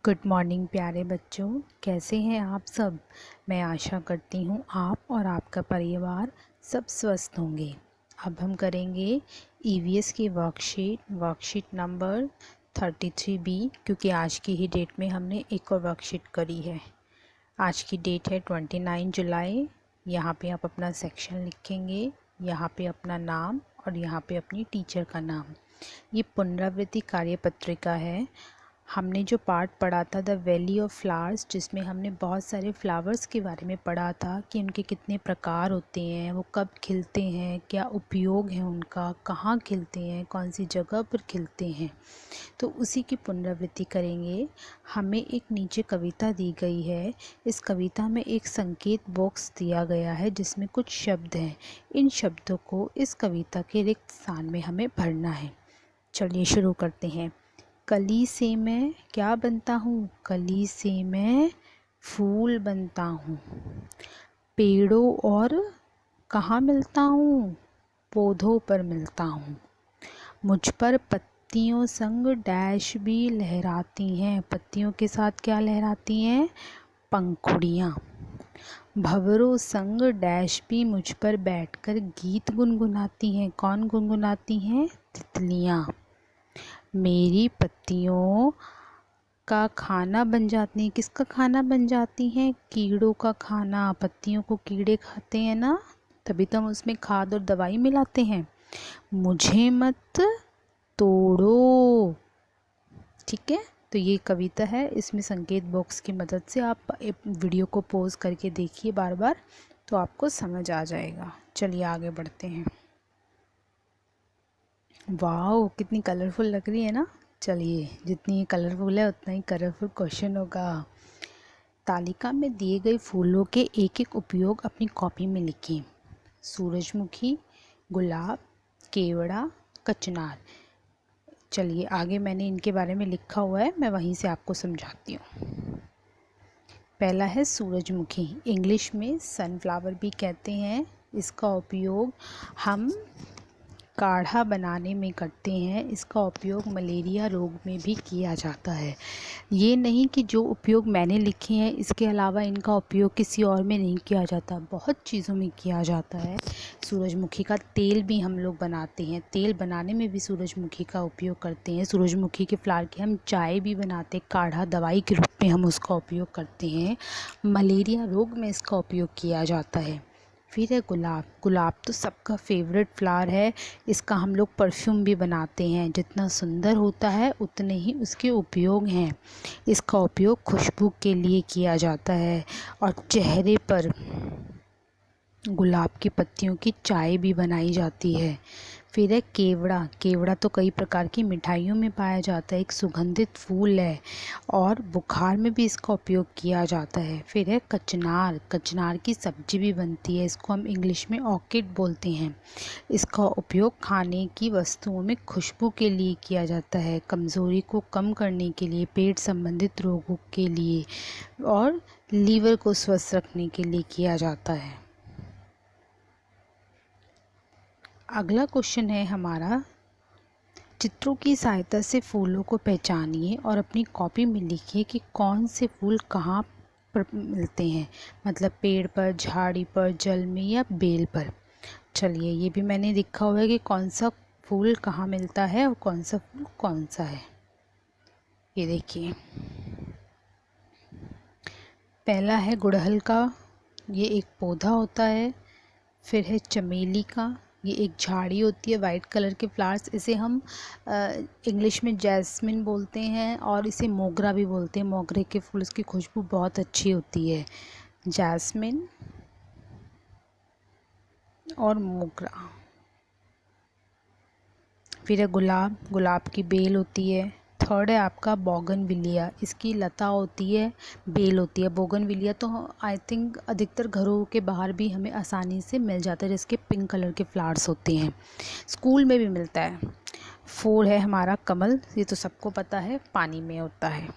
Good morning प्यारे बच्चों, कैसे हैं आप सब। मैं आशा करती हूँ आप और आपका परिवार सब स्वस्थ होंगे। अब हम करेंगे ईवीएस की वर्कशीट नंबर 33B, क्योंकि आज की ही डेट में हमने एक और वर्कशीट करी है। आज की डेट है 29 जुलाई। यहाँ पे आप अपना सेक्शन लिखेंगे, यहाँ पे अपना नाम और यहाँ पे अपनी टीचर का नाम। ये पुनरावृत्ति कार्यपत्रिका है। हमने जो पार्ट पढ़ा था द वैली ऑफ फ्लावर्स, जिसमें हमने बहुत सारे फ्लावर्स के बारे में पढ़ा था कि उनके कितने प्रकार होते हैं, वो कब खिलते हैं, क्या उपयोग है उनका, कहाँ खिलते हैं, कौन सी जगह पर खिलते हैं, तो उसी की पुनरावृत्ति करेंगे। हमें एक नीचे कविता दी गई है। इस कविता में एक संकेत बॉक्स दिया गया है जिसमें कुछ शब्द हैं। इन शब्दों को इस कविता के रिक्त स्थान में हमें भरना है। चलिए शुरू करते हैं। कली से मैं क्या बनता हूँ, कली से मैं फूल बनता हूँ। पेड़ों और कहाँ मिलता हूँ, पौधों पर मिलता हूँ। मुझ पर पत्तियों संग डैश भी लहराती हैं। पत्तियों के साथ क्या लहराती हैं, पंखुड़ियाँ। भंवरों संग डैश भी मुझ पर बैठकर गीत गुनगुनाती हैं। कौन गुनगुनाती हैं, तितलियाँ। मेरी पत्तियों का खाना बन जाती हैं। किसका खाना बन जाती हैं, कीड़ों का खाना। पत्तियों को कीड़े खाते हैं ना, तभी तो हम उसमें खाद और दवाई मिलाते हैं। मुझे मत तोड़ो। ठीक है, तो ये कविता है। इसमें संकेत बॉक्स की मदद से आप वीडियो को पॉज करके देखिए बार बार, तो आपको समझ आ जाएगा। चलिए आगे बढ़ते हैं। वाह, कितनी कलरफुल लग रही है ना। चलिए, जितनी ये कलरफुल है उतना ही कलरफुल क्वेश्चन होगा। तालिका में दिए गए फूलों के एक एक उपयोग अपनी कॉपी में लिखें। सूरजमुखी, गुलाब, केवड़ा, कचनार। चलिए आगे मैंने इनके बारे में लिखा हुआ है, मैं वहीं से आपको समझाती हूँ। पहला है सूरजमुखी, इंग्लिश में सनफ्लावर भी कहते हैं। इसका उपयोग हम काढ़ा बनाने में करते हैं। इसका उपयोग मलेरिया रोग में भी किया जाता है। ये नहीं कि जो उपयोग मैंने लिखे हैं इसके अलावा इनका उपयोग किसी और में नहीं किया जाता, बहुत चीज़ों में किया जाता है। सूरजमुखी का तेल भी हम लोग बनाते हैं, तेल बनाने में भी सूरजमुखी का उपयोग करते हैं। सूरजमुखी के फ्लावर की हम चाय भी बनाते हैं, काढ़ा दवाई के रूप में हम उसका उपयोग करते हैं। मलेरिया रोग में इसका उपयोग किया जाता है। फिर है गुलाब। गुलाब तो सबका फेवरेट फ्लावर है। इसका हम लोग परफ्यूम भी बनाते हैं। जितना सुंदर होता है उतने ही उसके उपयोग हैं। इसका उपयोग खुशबू के लिए किया जाता है और चेहरे पर गुलाब की पत्तियों की चाय भी बनाई जाती है। फिर है केवड़ा। केवड़ा तो कई प्रकार की मिठाइयों में पाया जाता है, एक सुगंधित फूल है और बुखार में भी इसका उपयोग किया जाता है। फिर है कचनार। कचनार की सब्जी भी बनती है, इसको हम इंग्लिश में ऑर्किड बोलते हैं। इसका उपयोग खाने की वस्तुओं में खुशबू के लिए किया जाता है, कमज़ोरी को कम करने के लिए, पेट संबंधित रोगों के लिए और लीवर को स्वस्थ रखने के लिए किया जाता है। अगला क्वेश्चन है हमारा, चित्रों की सहायता से फूलों को पहचानिए और अपनी कॉपी में लिखिए कि कौन से फूल कहाँ पर मिलते हैं, मतलब पेड़ पर, झाड़ी पर, जल में या बेल पर। चलिए, ये भी मैंने लिखा हुआ है कि कौन सा फूल कहाँ मिलता है और कौन सा फूल कौन सा है। ये देखिए, पहला है गुड़हल का, ये एक पौधा होता है। फिर है चमेली का, ये एक झाड़ी होती है, वाइट कलर के फ्लावर्स। इसे हम इंग्लिश में जैस्मिन बोलते हैं और इसे मोगरा भी बोलते हैं। मोगरे के फूल, इसकी खुशबू बहुत अच्छी होती है। जैस्मिन और मोगरा। फिर है गुलाब। गुलाब की बेल होती है। थर्ड है आपका बोगनविलिया, इसकी लता होती है, बेल होती है। बोगनविलिया तो आई थिंक अधिकतर घरों के बाहर भी हमें आसानी से मिल जाता है, जिसके पिंक कलर के फ्लावर्स होते हैं, स्कूल में भी मिलता है। फोर है हमारा कमल, ये तो सबको पता है, पानी में होता है।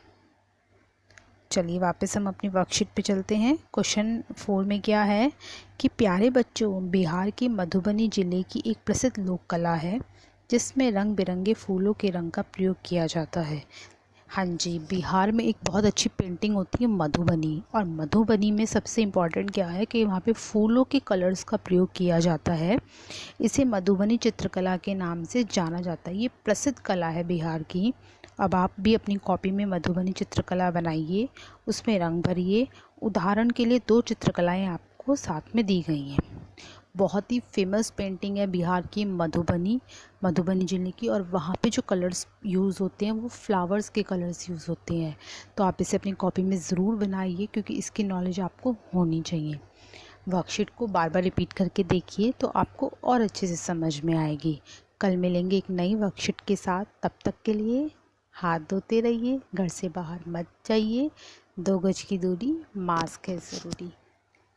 चलिए वापस हम अपनी वर्कशीट पे चलते हैं। क्वेश्चन 4 में क्या है कि प्यारे बच्चों, बिहार के मधुबनी ज़िले की एक प्रसिद्ध लोक कला है जिसमें रंग बिरंगे फूलों के रंग का प्रयोग किया जाता है। हाँ जी, बिहार में एक बहुत अच्छी पेंटिंग होती है मधुबनी, और मधुबनी में सबसे इम्पॉर्टेंट क्या है कि वहाँ पे फूलों के कलर्स का प्रयोग किया जाता है। इसे मधुबनी चित्रकला के नाम से जाना जाता है। ये प्रसिद्ध कला है बिहार की। अब आप भी अपनी कॉपी में मधुबनी चित्रकला बनाइए, उसमें रंग भरिए। उदाहरण के लिए 2 चित्रकलाएँ आपको साथ में दी गई हैं। बहुत ही फेमस पेंटिंग है बिहार की मधुबनी ज़िले की, और वहाँ पे जो कलर्स यूज़ होते हैं वो फ्लावर्स के कलर्स यूज़ होते हैं। तो आप इसे अपनी कॉपी में ज़रूर बनाइए, क्योंकि इसकी नॉलेज आपको होनी चाहिए। वर्कशीट को बार बार रिपीट करके देखिए तो आपको और अच्छे से समझ में आएगी। कल मिलेंगे एक नई वर्कशीट के साथ। तब तक के लिए हाथ धोते रहिए, घर से बाहर मत जाइए, 2 गज की दूरी, मास्क है ज़रूरी।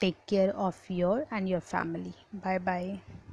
Take care of your and your family. Bye bye.